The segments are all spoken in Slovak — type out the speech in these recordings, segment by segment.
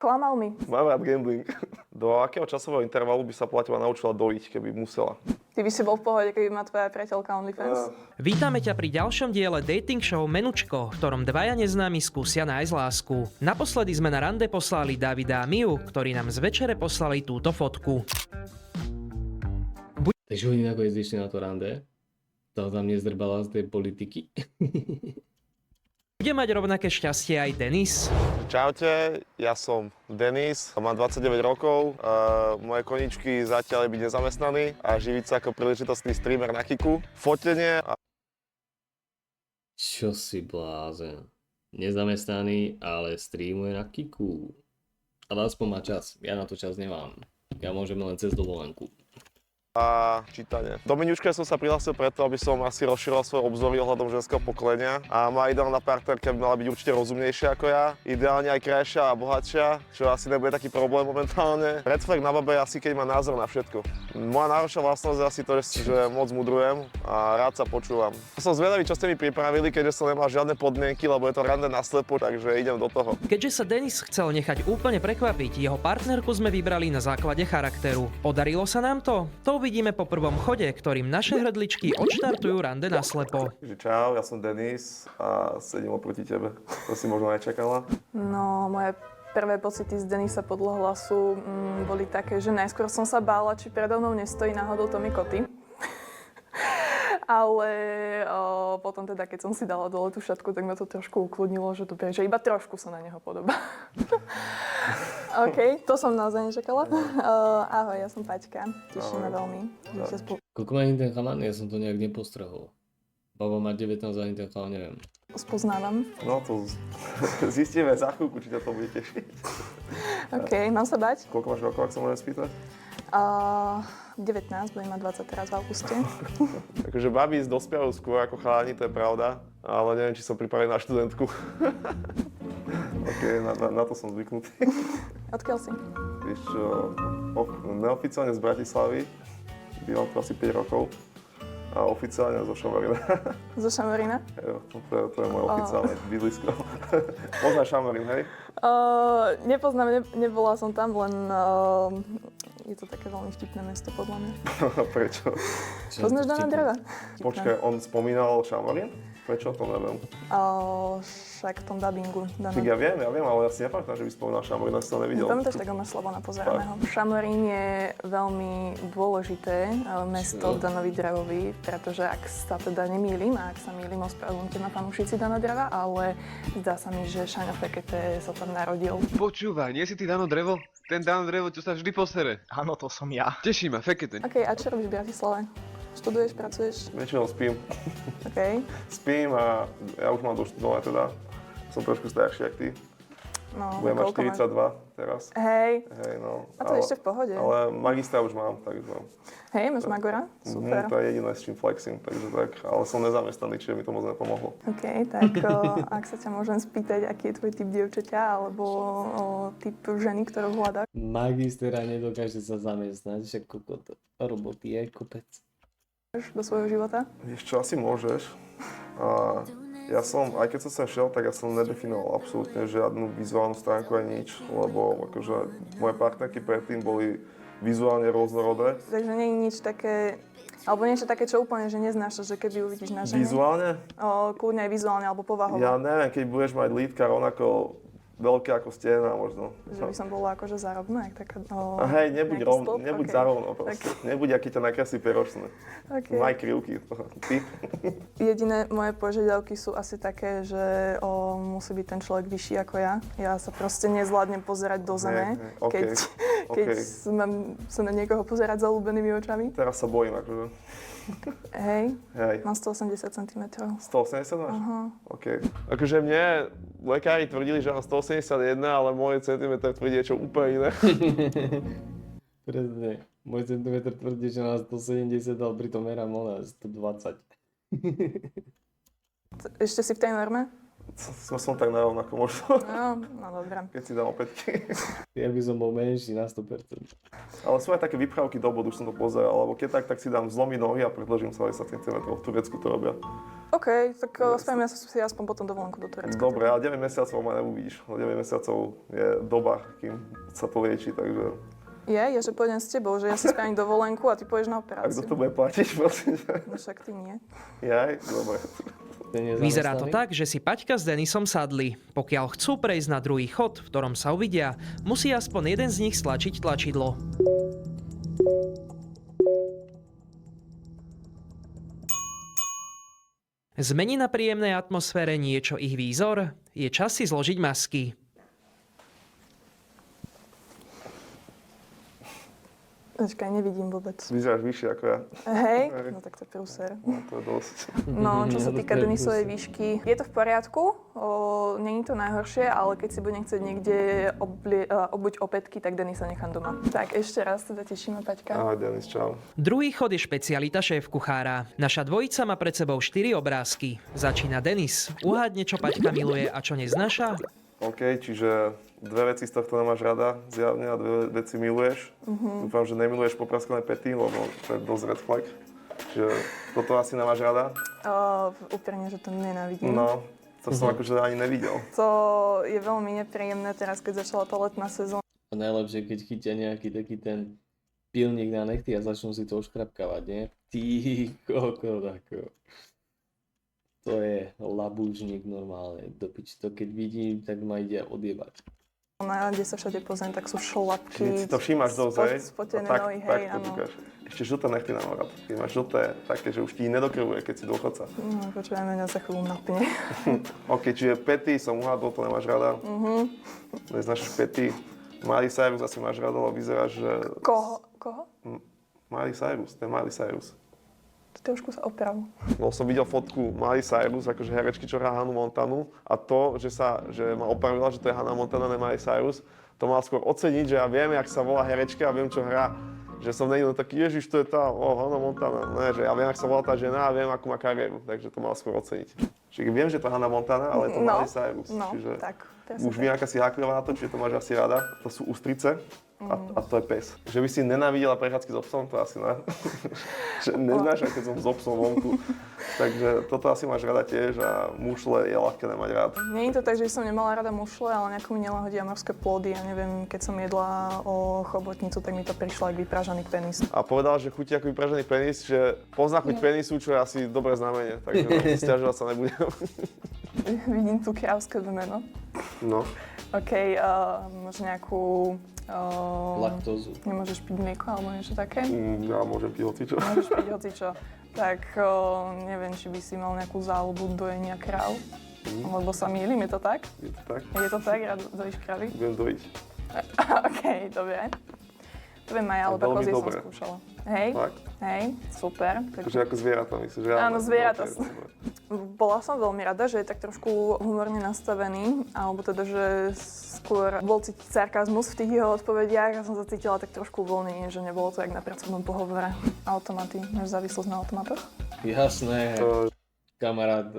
Klamal mi. Mám rád gambling. Do akého časového intervalu by sa platila naučila dojiť, keby musela? Ty by si bol v pohode, keby má tvoja priateľka OnlyFans. Vítame ťa pri ďalšom diele dating show Menučko, v ktorom dvaja neznámi skúsia nájsť lásku. Naposledy sme na rande poslali Davida a Miu, ktorí nám z večere poslali túto fotku. Takže oni nakoniec išli na to rande. To tam nezdrbala z tej politiky. Bude mať rovnaké šťastie aj Denis? Čaute, ja som Denis, mám 29 rokov, moje koničky zatiaľ je byť nezamestnaný a živiť sa ako príležitostný streamer na Kiku. Fotenie a... Čo si blázen. Nezamestnaný, ale streamuje na Kiku. Ale aspoň má čas. Ja na to čas nemám. Ja môžem len cez dovolenku. A čítanie. Do Menučka som sa prihlásil preto, aby som asi rozširoval svoje obzory ohľadom ženského pokolenia a moja ideálna partnerka by mala byť určite rozumnejšia ako ja, ideálne aj krajšia a bohatšia, čo asi nebude taký problém momentálne. Red flag na babe je asi, keď má názor na všetko. Moja najhoršia vlastnosť je asi to, že moc mudrujem a rád sa počúvam. Som zvedavý, čo ste mi pripravili, keďže som nemal žiadne podmienky, lebo je to rande naslepo, takže idem do toho. Keďže sa Denis chcel nechať úplne prekvapiť, jeho partnerku sme vybrali na základe charakteru. Podarilo sa nám to? To uvidíme po prvom chode, ktorým naše hrdličky odštartujú rande naslepo. Čau, ja som Denis a sedím oproti tebe. To si možno nečakala? No, moje prvé pocity z Denisa podľa hlasu boli také, že najskôr som sa bála, či predo mnou nestojí náhodou Tommy Koty. Ale potom teda, keď som si dala dole tú šatku, tak ma to trošku ukludnilo, že dobre, že iba trošku sa na neho podobá. OK, to som naozaj nečakala. Ahoj, ja som Paťka. Teší ma veľmi. Koľko má ten chalan? Ja som to nejak nepostrehol. Baba má 19 a ten chalan neviem. Spoznávam. No to zistíme za chvíľku, či ťa to bude tešiť. OK, mám sa bať? Koľko máš rokov, ak sa môžem spýtať? 19, budem mať 20 teraz v auguste. Takže babi dospievajú skôr ako chalani, to je pravda, ale neviem, či som pripravený na študentku. OK, na to som zvyknutý. Odkiaľ si? Víš čo, neoficiálne z Bratislavy, bývam tu asi 5 rokov. A oficiálne zo Šamorína. Zo Šamorína? Jo, to je moje oficiálne bydlisko. Poznáš Šamorín, hej? Nepoznám, nebola som tam, len je to také veľmi vtipné mesto, podľa mňa. Prečo? Poznáš Dana Dreva? Počkaj, on spomínal Šamorín? Prečo? To neviem. Však v tom dabingu. Však ja viem, ale ja si nepamätám, že by spomínal Šamorín, ja si to nevidel. Pamätáš, tak ho máš Slobona pozeraného. Šamorín je veľmi dôležité mesto v Danovi Drevovi, pretože ak sa teda nemýlim, a ak sa mýlim, ospravedlňte ma fanúšici Dana Dreva, ale zdá sa mi, že Šaňo Fekete sa tam narodil. Počúvaj, nie si ty Dano Drevo? Ten Dano Drevo, čo sa vždy posere. Áno, to som ja. Teší ma, Fekete. OK, a čo robíš v Bratislave? Študuješ, pracuješ? Väčšinou spím. OK. Spím a ja už mám doštudované teda. Som trošku starší jak ty. No, budem mať 42 teraz. Hej. No. A to je ešte v pohode. Ale magistra už mám, takže... Hej, máš magora? Super. To je jediné, s čím flexím, takže tak. Ale som nezamestnaný, čiže mi to moc nepomohlo. OK, tak ak sa ťa môžem spýtať, aký je tvoj typ dievčaťa, alebo typ ženy, ktorú hľadáš? Magistera nedokáže sa zamestnať, však kokot roboty je kopec. Do svojho života? Vieš čo, asi môžeš. Ja som, aj keď som sem šiel, tak ja som nedefinoval absolútne žiadnu vizuálnu stránku aj nič, lebo akože moje partnerky predtým boli vizuálne rôznorodé. Takže nie je nič také, alebo niečo také, čo úplne, že neznášaš, že keby uvidíš na žene? Vizuálne? Kľudne aj vizuálne, alebo povahovo. Ja neviem, keď budeš mať lítka rovnako veľké ako stena možno. Že by som bola akože zarovná, jak taká... Hej, nebuď okay. zarovno proste. Okay. Nebuď, aký ťa nakreslí peročné. Okay. Maj krivky. Ty? Jediné moje požiadavky sú asi také, že musí byť ten človek vyšší ako ja. Ja sa proste nezvládnem pozerať do zeme, keď mám sa na niekoho pozerať zaľúbenými očami. Teraz sa bojím akože. Hej, mám 180 cm. 180 máš? OK. Akože mne lekári tvrdili, že mám 181, ale môj centimetr tvrdí niečo úplne iné. Presne. Môj centimetr tvrdí, že mám 170, ale pritom merám 120. Ešte si v tej norme? Som tak narovnako možno. No dobré. Keď si dám opätky. Ja by som bol menší na 100%. Ale sú aj také vyprávky do bodu, už som to pozeral, lebo keď tak si dám zlomy nohy a predložím sa 10 cm. V Turecku to robia. OK, tak spravíme si aspoň potom dovolenku do Turecka. Dobre, ale 9 mesiacov ma neuvidíš. 9 mesiacov je doba, kým sa to lieči, takže... Je, že pôjdem s tebou, že ja si spravím dovolenku a ty pôjdeš na A kto operáciu. to bude platiť, prosím? No však ty nie. Jaj, dobre. Vyzerá to tak, že si Paťka s Denisom sadli. Pokiaľ chcú prejsť na druhý chod, v ktorom sa uvidia, musí aspoň jeden z nich stlačiť tlačidlo. Zmení na príjemnej atmosfére niečo ich výzor? Je čas si zložiť masky. Počkaj, nevidím vôbec. Vyzeráš vyššie ako ja. Hej, no tak to je prúser. No, to je dosť. No, čo sa týka Denisovej výšky, je to v poriadku, není to najhoršie, ale keď si budem chcieť niekde obuť opätky, tak Denisa nechám doma. Tak ešte raz teda tešíme, Paťka. Ahoj, Denis, čau. Druhý chod je špecialita šéf-kuchára. Naša dvojica má pred sebou 4 obrázky. Začína Denis. Uhádne, čo Paťka miluje a čo neznáša? OK, čiže dve veci z tohto nemáš rada, zjavne, a dve veci miluješ. Dúfam, že nemiluješ popraskané pety, lebo to je dosť red flag. Čiže toto asi nemáš rada. Úprimne, že to nenávidím. No, to som akože ani nevidel. To je veľmi nepríjemné teraz, keď začala tá letná sezóna. A najlepšie, keď chytia nejaký taký ten pilník na nechty a začnú si to oškrapkávať, nie? Ty kokot, ako. To je labúžnik normálne. Do piči, to keď vidím, tak ma ide odjebať. Kde sa všade pozriem, tak sú šlapky, Keď si to všímaš dozaj, spotené tak, nohy, tak hej, to áno. týkaš. Ešte žlté nechty na rád. Keď máš žlté, také, že už ti nedokrvuje, keď si dôchodca. No, počujeme, mňa za chvíľu napne. OK, čiže pety som uhádol, to nemáš rada. Neznáš pety. Miley Cyrus asi máš rada, lebo vyzeráš, že... Koho? Miley Cyrus, to je Miley Cyrus. Trošku sa opravu. No som videl fotku Miley Cyrus, akože herečky, čo hrá Hannah Montanu, a to, že ma opravila, že to je Hannah Montana, ne Miley Cyrus, to mal skôr oceniť, že ja viem, jak sa volá herečka a viem, čo hrá. Že som niekto taký, Ježiš, to je tá, Hannah Montana. Ne, že ja viem, jak sa volá tá žena a viem, akú má kariéru, takže to mal skôr oceniť. Čiže viem, že to je Hannah Montana, ale je to Miley Cyrus. No, čiže tak. už viem, aká si háklivá na to, čiže to máš asi rada. To sú ústrice a to je pes. Že by si nenávidela prechádzky s obsom, to asi ne. Že neznáš, keď som s obsom vonku. Takže toto asi máš rada tiež a mušle je ľahké nemať rád. Nie je to tak, že som nemala rada mušle, ale nejako mi nelahodia morské plody. Ja neviem, keď som jedla o chobotnicu, tak mi to prišlo ako vypražaný penis. A povedal, že chutí ako vypražený penis, že pozná chuť penisu, čo je asi dobré znamenie. Takže sťažovať sa nebudem. Vidím tu kráľovské vemeno. No. OK, možno nejakú... Laktózu. Nemôžeš piť mlieko alebo niečo také? Ja môžem piť hocičo. Môžeš piť hocičo. Tak neviem, či by si mal nejakú záľubu dojenia kráv. Lebo sa mýlim, je to tak? Je to tak? Je to tak? Rád dojíš kravy? Budem dojiť. OK, dobre. To viem aj ja, lebo veľmi kozy som dobre. skúšala. Hej, Fakt? hej, super. Takže ako zvieratá myslíš? Že Áno, zvieratá. Okay, dobre. Bola som veľmi rada, že je tak trošku humorne nastavený, alebo teda, že skôr bol cítiť sarkazmus v tých jeho odpovediach a som sa cítila tak trošku uvoľnenie, že nebolo to jak na pracovnom pohovore. Automaty, máš závislosť na automatoch? Jasné. To- Kamarát,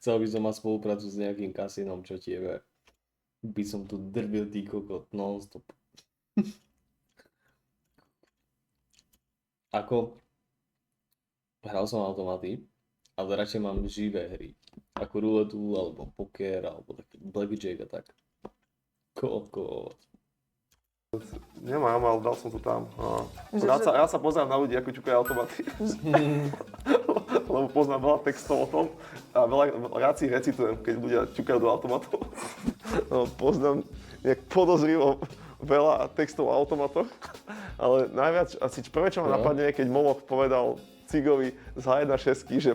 chcel by som mať spoluprácu s nejakým kasínom, čo tiebe. By som tu drbil tý kokot non-stop. Ako, hral som automaty, ale radšej mám živé hry. Ako ruletu, alebo poker, alebo taký blackjack a tak. Kokot. Nemám, ale dal som to tam. Že- Ja sa pozerám na ľudí, ako ťukajú automaty. Lebo poznám veľa textov o tom a rád si ich recitujem, keď ľudia ťukajú do automatov. No, poznám nejak podozrivo veľa textov o automatoch, ale najviac, asi prvé, čo ma napadne, je, keď Moloch povedal Cigovi z H1.6, že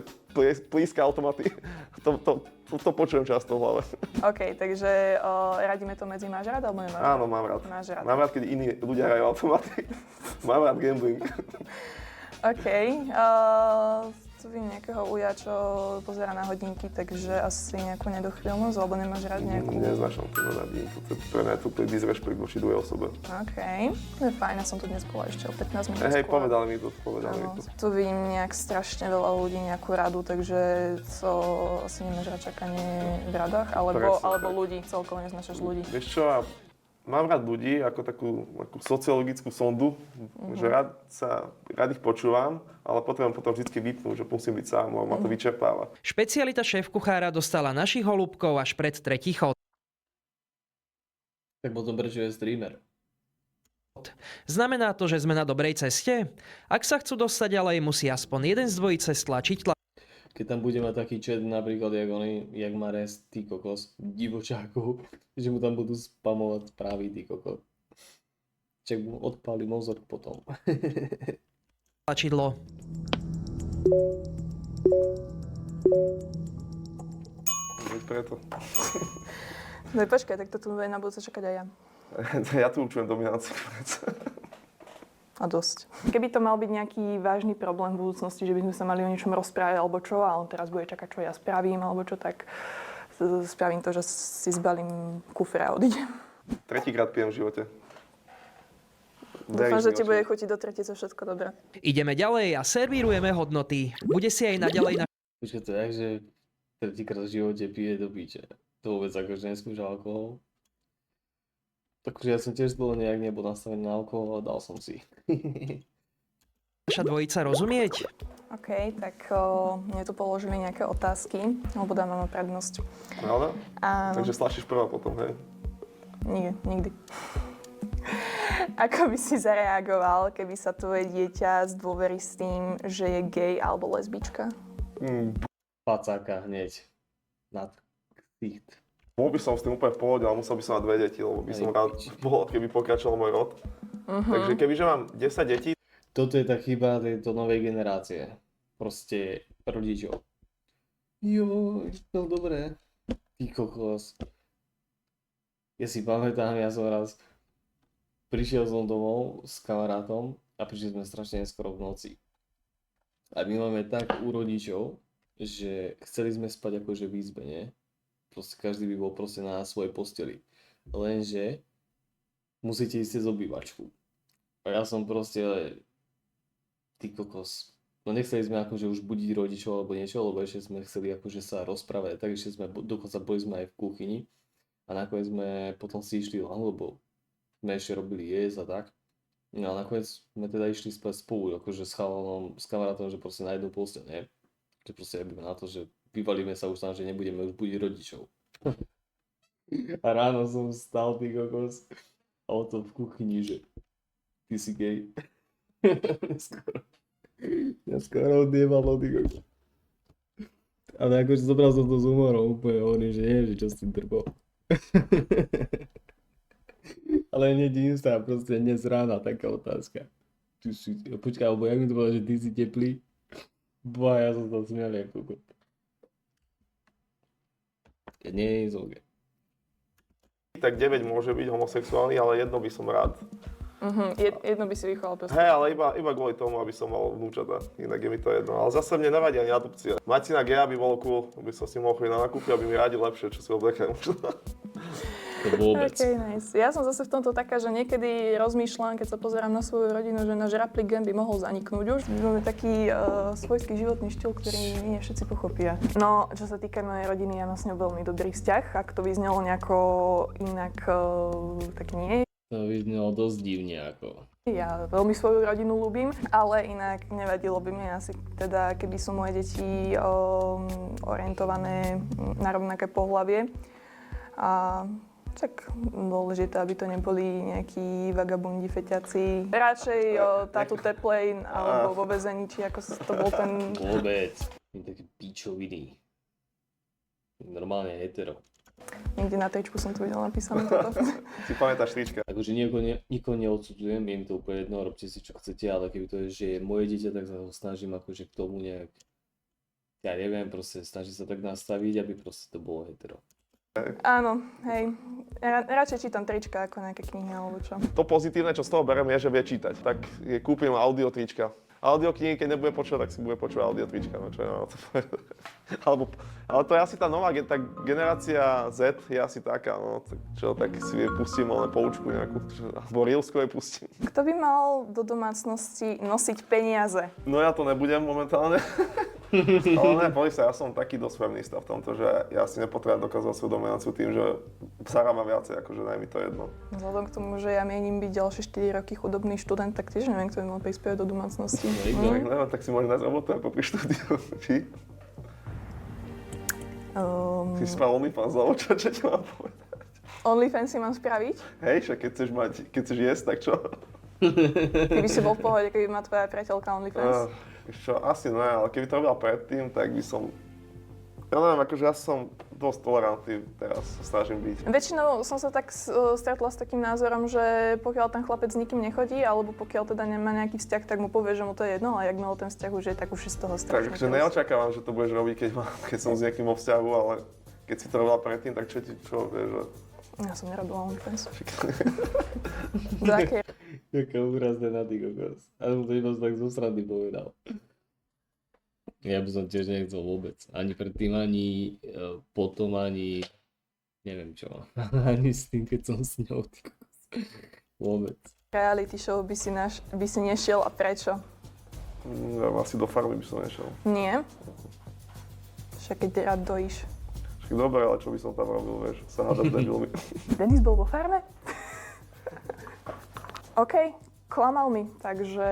plíska automaty. To počujem často v hlave. OK, takže radíme to medzi máš rád alebo nemáš rád? Áno, mám rád. Máš rád. Mám rád, keď iní ľudia hrajú automaty. Mám rád gambling. OK, tu vidím nejakého uja, čo pozerá na hodinky, takže asi nejakú nedochvíľnosť, alebo nemáš rád nejakú... Neznášam to nadím. To je pre mňa úplný disrespekt voči druhej osobe. OK, to je fajn, ja som tu dnes bola ešte o 15 minút Hej, skôr. povedali mi to. Áno, tu vidím nejak strašne veľa ľudí, nejakú radu, takže to asi nemáš rád čakanie v radách, alebo Presne alebo tak. ľudí, celkovo neznášaš ľudí. Vieš čo, ja Mám rád ľudí ako takú sociologickú sondu, že rád ich počúvam, ale potrebujem potom vždy vypnúť, že musím byť sám, lebo ma to vyčerpáva. Špecialita šéf-kuchára dostala našich holúbkov až pred tretí chod. Tak potom prečo je streamer? Znamená to, že sme na dobrej ceste? Ak sa chcú dostať ďalej, musí aspoň jeden z dvojice stlačiť Keď tam bude mať taký chat napríklad, jak má rest, ty kokos, divočákov, že mu tam budú spamovať správy, ty kokos. Čak mu odpáli mozog potom. tlačidlo. Preto. No počkaj, tak to tu bude na budúce čakať aj ja. Ja tu učujem dominanciu. A dosť. Keby to mal byť nejaký vážny problém v budúcnosti, že by sme sa mali o niečom rozprávať alebo čo, a on teraz bude čakať, čo ja spravím alebo čo, tak spravím to, že si zbalím kufre a odídem. Tretíkrát pijem v živote. Dúfam, že ti bude chutiť do tretice všetko dobré. Ideme ďalej a servírujeme hodnoty. Bude si aj naďalej Počkaj, to je jak, že tretíkrát v živote pije do piče. To vôbec akože neskúša alkohol. Takže ja som tiež dlho nejak nebol nastavený na alkohol a dal som si. naša dvojica rozumieť? OK, tak mne tu položili nejaké otázky, alebo dáme prednosť. Pravda? Áno. Takže slašíš prvá potom, hej? Nikdy. Ako by si zareagoval, keby sa tvoje dieťa zdôverí s tým, že je gay alebo lesbička? Pacáka hneď. Nad ksicht. Bol by som s tým úplne v pohode, ale musel by som mať 2 deti, lebo by som rád bol, keby pokračoval môj rod. Takže kebyže mám 10 detí... Toto je tá chyba tejto novej generácie. Proste rodičov. Jo, no dobre. Ty kokos. Ja si pamätám, ja som raz prišiel som domov s kamarátom a prišli sme strašne neskoro v noci. A my máme tak u rodičov, že chceli sme spať akože v izbe, nie? Proste každý by bol proste na svojej posteli. Lenže musíte ísť cez obývačku. A ja som proste, ty kokos. No nechceli sme akože už budiť rodičov alebo niečo, lebo ešte sme chceli akože sa rozprávať. Tak ešte sme, dokonca boli sme aj v kuchyni. A nakoniec sme potom si išli von, lebo sme ešte robili jesť a tak. No a nakoniec sme teda išli spať spolu, akože s chalanom, s kamarátom, že proste na jednu posteľ, nie? Že proste jebíme na to, že vyvalíme sa už tam, že nebudeme už budiť rodičov. A ráno som vstal, ty kokos, a o tom v kuchyni, že ty si gay. Ja skoro odjebalo, ty kokos. Ale akože zobral som to s humorom, úplne hovorím, že nie, že čo s tým trpol. Ale nedím sa, proste dnes rána taká otázka. Počkaj, alebo jak mi to povedal, že ty si teplý? Boha, ja som sa smial, jak kokot. Ja nie je zoge. Tak 9 môže byť homosexuálny, ale jedno by som rád. Jedno by si vychoval proste. Hej, ale iba kvôli tomu, aby som mal vnúčata. Inak je mi to jedno. Ale zase mne nevadí ani adopcia. Mať syna geja by bolo cool, aby som si mohol chodiť na nákupy, aby mi radil lepšie, čo si oblekajú. To vôbec. OK, nice. Ja som zase v tomto taká, že niekedy rozmýšľam, keď sa pozerám na svoju rodinu, že náš raplik gen by mohol zaniknúť už. Máme taký svojský životný štýl, ktorý nie všetci pochopia. No, čo sa týka mojej rodiny, ja mám s ňou veľmi dobrý vzťah. Ak to vyznelo nejako inak, tak nie. To vyznelo dosť divne ako. Ja veľmi svoju rodinu ľúbim, ale inak nevadilo by mi asi teda, keby sú moje deti orientované na rovnaké pohlavie. A tak dôležité, aby to neboli nejakí vagabundi, feťaci. Radšej tátu teplej alebo vo väzení, či ako to bol ten... Vôbec. Je taký píčoviny. Normálne hetero. Niekde na tričku som to videla napísané toto. Si pamätáš trička? Akože nikoho neodsudzujem, je mi to úplne jedno, robte si čo chcete, ale keby to je, že je moje dieťa, tak sa ho snažím akože k tomu nejak, ja neviem, proste snažím sa tak nastaviť, aby proste to bolo hetero. Áno, hej. Radšej čítam trička ako nejaké knihy alebo čo. To pozitívne, čo z toho berem, je, že vie čítať. Tak kúpim audio trička. Audioknihy, keď nebude počúvať, tak si bude počúvať audio trička. No čo je na to povedať. Ale to je asi tá nová, tá generácia Z je asi taká, no. Tak si pustím len poučku nejakú, alebo Reelsko jej pustím. Kto by mal do domácnosti nosiť peniaze? No ja to nebudem momentálne. Ale ne, pozri sa, ja som taký dosť feminista v tomto, že ja si nepotrebujem dokázať svoju dominanciu tým, že zarábam viacej, akože naj mi to jedno. Vzhľadom k tomu, že ja mienim byť ďalšie 4 roky chudobný študent, tak tiež neviem, kto by mal prispievať do domácnosti. Tak neviem, tak si môžeš nájsť robotu aj popri štúdiu, či? Ty si mal OnlyFans, alebo čo ti mám povedať? OnlyFans si mám spraviť? Hej, však keď chceš jesť, tak čo? Ty by si bol v pohode, keby má tvoja priateľka OnlyFans. Čo, asi ne, ale keby to robila predtým, tak by som... Ja neviem, akože ja som dosť tolerantný teraz, sa snažím byť. Väčšinou som sa tak stretla s takým názorom, že pokiaľ ten chlapec s nikým nechodí, alebo pokiaľ teda nemá nejaký vzťah, tak mu povie, že mu to je jedno, ale jakmile ten vzťah už je, tak už je z toho strašne. Takže neočakávam, že to budeš robiť, keď som s niekým vo vzťahu, ale keď si to robila predtým, tak čo vieš, že... Ja som nerobila OnlyFans. Do akej? Jaká úrazná na ty kokos. A som to iba tak zo srandy povedal. Ja by som tiež nechcel vôbec. Ani predtým, ani potom, ani neviem čo. Ani s tým, keď som s ňou, ty kokos. Vôbec. Reality show by si nešiel a prečo? Ja asi do farmy by som nešiel. Nie? Však keď ty rád dojíš. Však dobre, ale čo by som tam robil, vieš, sa hádať s debilmi. Denis bol vo farme? OK, klamal mi, takže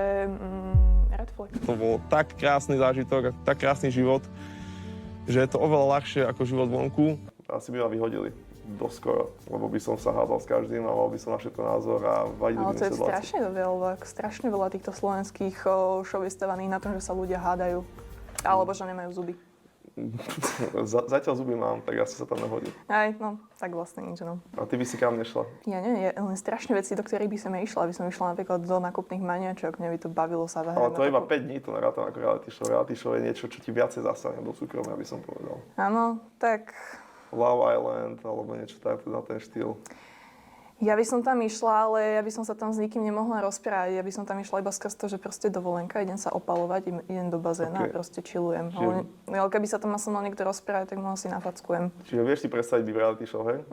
red flag. To bol tak krásny zážitok a tak krásny život, že je to oveľa ľahšie ako život vonku. Asi by ma vyhodili doskoro, lebo by som sa hádal s každým a mal by som na všetko názor a vadili by Ale mi to je situácie. strašne veľa týchto slovenských show je stavaných na tom, že sa ľudia hádajú. Alebo že nemajú zuby. Zatiaľ zuby mám, tak asi sa tam nehodí. Aj, no, tak vlastne nič, no. A ty by si kam nešla? Ja neviem, je len strašne veci, do ktorých by som išla. Aby som išla napríklad do nákupných maniačok, mne by to bavilo sa zahrať. Ale to je iba 5 dní, to nerátam ako reality show. Reality show je niečo, čo ti viacej zasahne do súkromia, by som povedal. Áno, tak Love Island, alebo niečo takto na ten štýl. ja by som tam išla, ale ja by som sa tam s nikým nemohla rozprávať. Ja by som tam išla iba skrz to, že proste dovolenka, idem sa opalovať, idem do bazéna a proste chillujem. Ale keby sa tam so mnou niekto rozprávať, tak mu asi nafackujem. Čiže vieš si predstaviť byť v reality show, hej?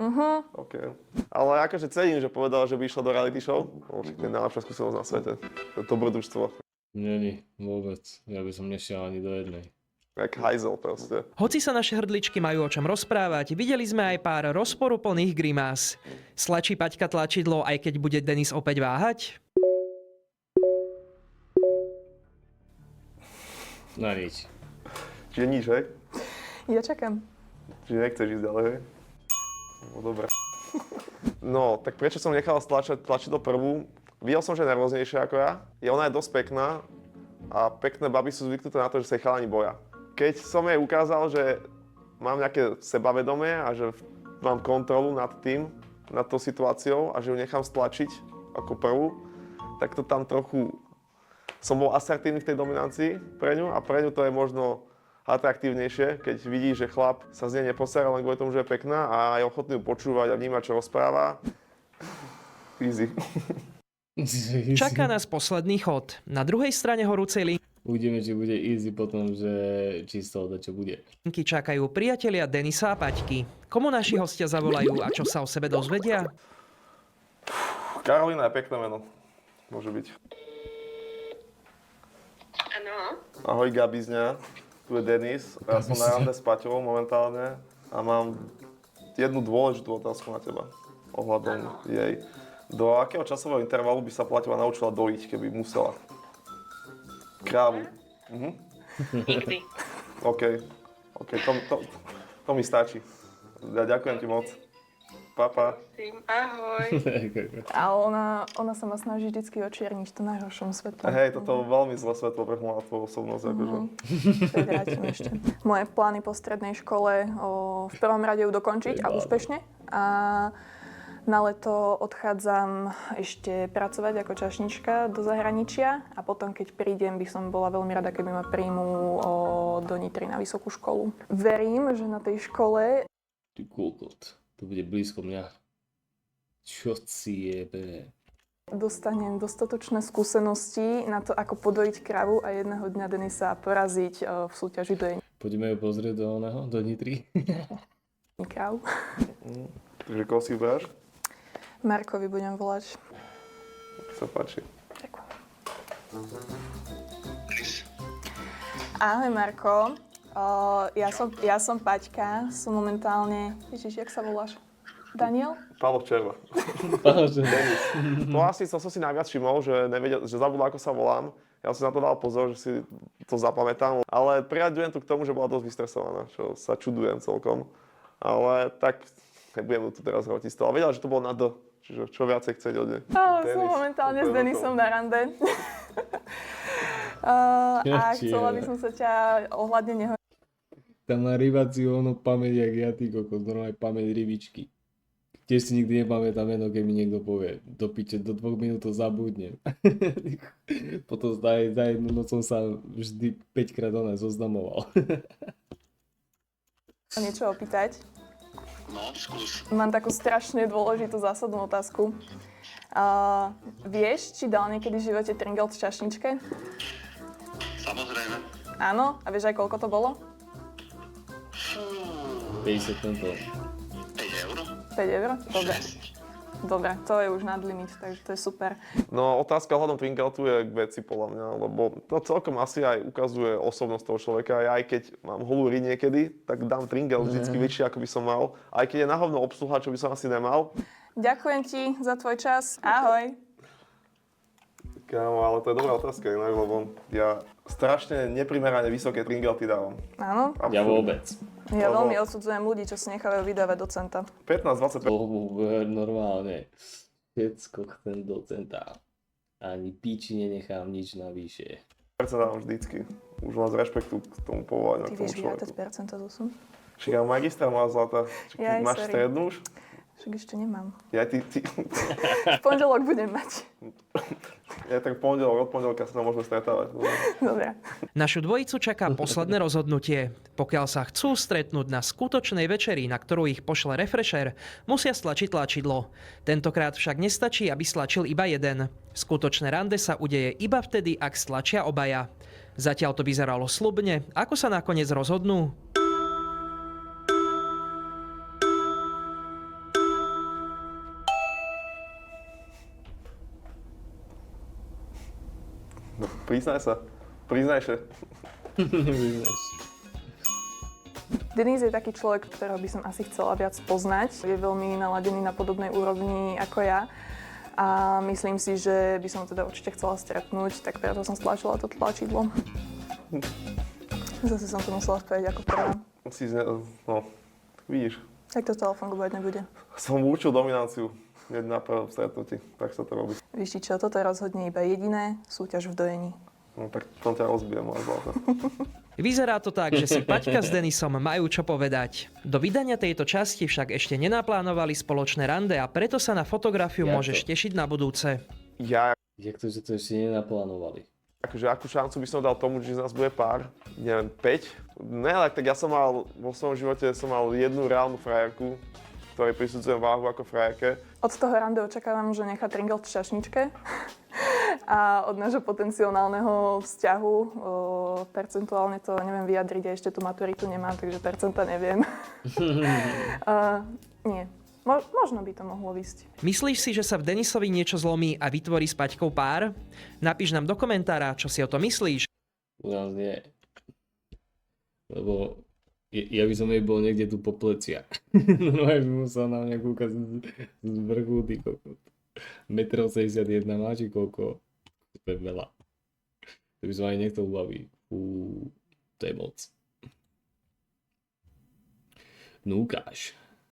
OK. Ale akože cením, že povedala, že by išla do reality show. To je najlepšia skúsenosť na svete. To je dobrodružstvo. Nie, vôbec. Ja by som nešiel ani do jednej. Jak hajzel proste. Hoci sa naše hrdličky majú o čom rozprávať, videli sme aj pár rozporuplných grimás. Slačí Paťka tlačidlo, aj keď bude Denis opäť váhať? Na nič. Čiže nič, hej? Ja čakám. Čiže nechceš ísť ďalej, hej? No dobre. No, tak prečo som nechal tlačidlo prvú? Videl som, že je nervóznejšia ako ja. Ona je dosť pekná a pekné baby sú zvyknuté na to, že sa ich chalani boja. Keď som jej ukázal, že mám nejaké sebavedomie a že mám kontrolu nad tým, nad tou situáciou a že ju nechám stlačiť ako prvú, tak to tam trochu... Som bol asertívny v tej dominancii pre ňu a pre ňu to je možno atraktívnejšie, keď vidí, že chlap sa z nej neposera len kvôli tomu, že je pekná a je ochotný ju počúvať a vnímať, čo rozpráva. Easy. Čaká nás posledný chod. Na druhej strane horúcej Uvidíme, či bude easy potom, že či z toho čo bude. linky čakajú priatelia Denisa a Paťky. Komu naši hostia zavolajú a čo sa o sebe dozvedia? Karolina je pekné meno. Môže byť. Áno. Ahoj Gabizňa, tu je Denis. Ja som na rande s Paťou momentálne a mám jednu dôležitú otázku na teba ohľadom jej. Do akého časového intervalu by sa Paťova naučila dojiť, keby musela? Krávu. Nikdy. OK, to mi stačí. Ja ďakujem ti moc. Pa. Ahoj. A ona sa ma snaží vždycky očierniť to najhoršom svetle. Hej, toto je veľmi zlé svetlo pre mňa tvoju osobnosť. Akože. Vrátim ešte. Moje plány po strednej škole v prvom rade ju dokončiť a úspešne. A na leto odchádzam ešte pracovať ako čašnička do zahraničia a potom, keď prídem, by som bola veľmi rada, keby ma príjmú do Nitry na vysokú školu. Verím, že na tej škole... Ty kokot, to bude blízko mňa. Čo si jebe? Dostanem dostatočné skúsenosti na to, ako podojiť kravu a jedného dňa Denisa poraziť v súťaži dojení Poďme ju pozrieť do Nitry. kráv. Takže koho si vyberáš? Markovi budem volať. Sa páči. Ďakujem. Ahoj Marko, ja som Paťka, som momentálne, Ježiš, jak sa voláš? Daniel? Pálo Červa. To asi som si najviac všimol, že nevedel, že zabudol, ako sa volám. Ja som si na to dal pozor, že si to zapamätám. Ale priaďujem to k tomu, že bola dosť vystresovaná, čo sa čudujem celkom. Ale tak nebudem tu teraz hovoriť z toho. Vedela, že to bolo na D, čiže čo viacej chcieť od nej. Som momentálne s Denisom na rande. A chcela by som sa ťa ohľadne neho... Tam má rybaciu ono pamäť, jak ja, ty kokos, normálne pamäť rybičky. Tiež si nikdy nepamätám meno, keď mi niekto povie, do piče, do 2 minút to zabudnem. Potom za jednu noc som sa vždy 5-krát zoznamoval. niečo opýtať. No, skús. Mám takú strašne dôležitú zásadnú otázku. Vieš, či dal niekedy v živote tringel v čašničke? Samozrejme. Áno? A vieš aj koľko to bolo? 50 centov. 5 eur? 5 eur? Dobre. Dobre, to je už nad limit, takže to je super. No otázka ohľadom Trinkeltu je k veci podľa mňa, lebo to celkom asi aj ukazuje osobnosť toho človeka. Ja aj keď mám holú ry niekedy, tak dám Tringel vždycky väčšie, ako by som mal. Aj keď je na hovno obsluha, čo by som asi nemal. Ďakujem ti za tvoj čas. Ahoj. Kámo, ale to je dobrá otázka inak, lebo ja strašne neprimerane vysoké Tringelty dávam. Áno? Ja vôbec. Ja Lebo- veľmi odsudzujem ľudí, čo si nechávajú vydávať do centa. 15-20%. Normálne. Všetko chcem do centa. Ani píči nenechám nič navyše. dávam vždycky. Už mám z rešpektu k tomu povolaniu, Ty k tomu vieš vyrátať človeku. percenta zo sum? Čiže ja mám magistra, moja zlata. Jaj, Máš sorry. strednú už? Však ešte nemám. Ja, ty, V pondelok budem mať. ja tak od pondelka sa tam môžeme stretávať. Dobre. Našu dvojicu čaká posledné rozhodnutie. Pokiaľ sa chcú stretnúť na skutočnej večeri, na ktorú ich pošle Refresher, musia stlačiť tlačidlo. Tentokrát však nestačí, aby stlačil iba jeden. Skutočné rande sa udeje iba vtedy, ak stlačia obaja. Zatiaľ to vyzeralo sľubne. Ako sa nakoniec rozhodnú? No, priznaj sa. Priznaj sa. Denis je taký človek, ktorého by som asi chcela viac poznať. Je veľmi naladený na podobnej úrovni ako ja. A myslím si, že by som teda určite chcela stretnúť, tak preto som stlačila to tlačidlo. Zase som to musela spraviť ako prvá. No, tak vidíš. Tak to telefón fungovať nebude. Som učil dominanciu. Hneď na prvom stretnutí. Tak sa to robí. Víš čo, toto je rozhodne iba jediné, súťaž v dojení. No tak tom ťa rozbijem, moja zlata. Vyzerá to tak, že si Paťka s Denisom majú čo povedať. Do vydania tejto časti však ešte nenaplánovali spoločné rande a preto sa na fotografiu Jak môžeš to? tešiť na budúce. Ja Jak to, že to ešte nenaplánovali? akože akú šancu by som dal tomu, že z nás bude pár? Neviem, 5? Ne, ale tak ja som mal, vo svojom živote som mal jednu reálnu frajerku, ktorej prisudzujem váhu ako frajerke. Od toho rande očakávam, že nechá tringel v čašničke. A od nášho potenciálneho vzťahu percentuálne to neviem vyjadriť, a ešte tú maturitu nemám, takže percenta neviem. Nie. Možno by to mohlo ísť. Myslíš si, že sa v Denisovi niečo zlomí a vytvorí s Paťkou pár? Napíš nám do komentára, čo si o to myslíš. U nás nie. Lebo ja by som jej bol niekde tu po pleciach. No aj by musel na mňa kúkať z vrchu, ty kokot. 1,61 m má, či koľko? To je veľa. To by som aj nechcel ubaviť. To je moc. No ukáž.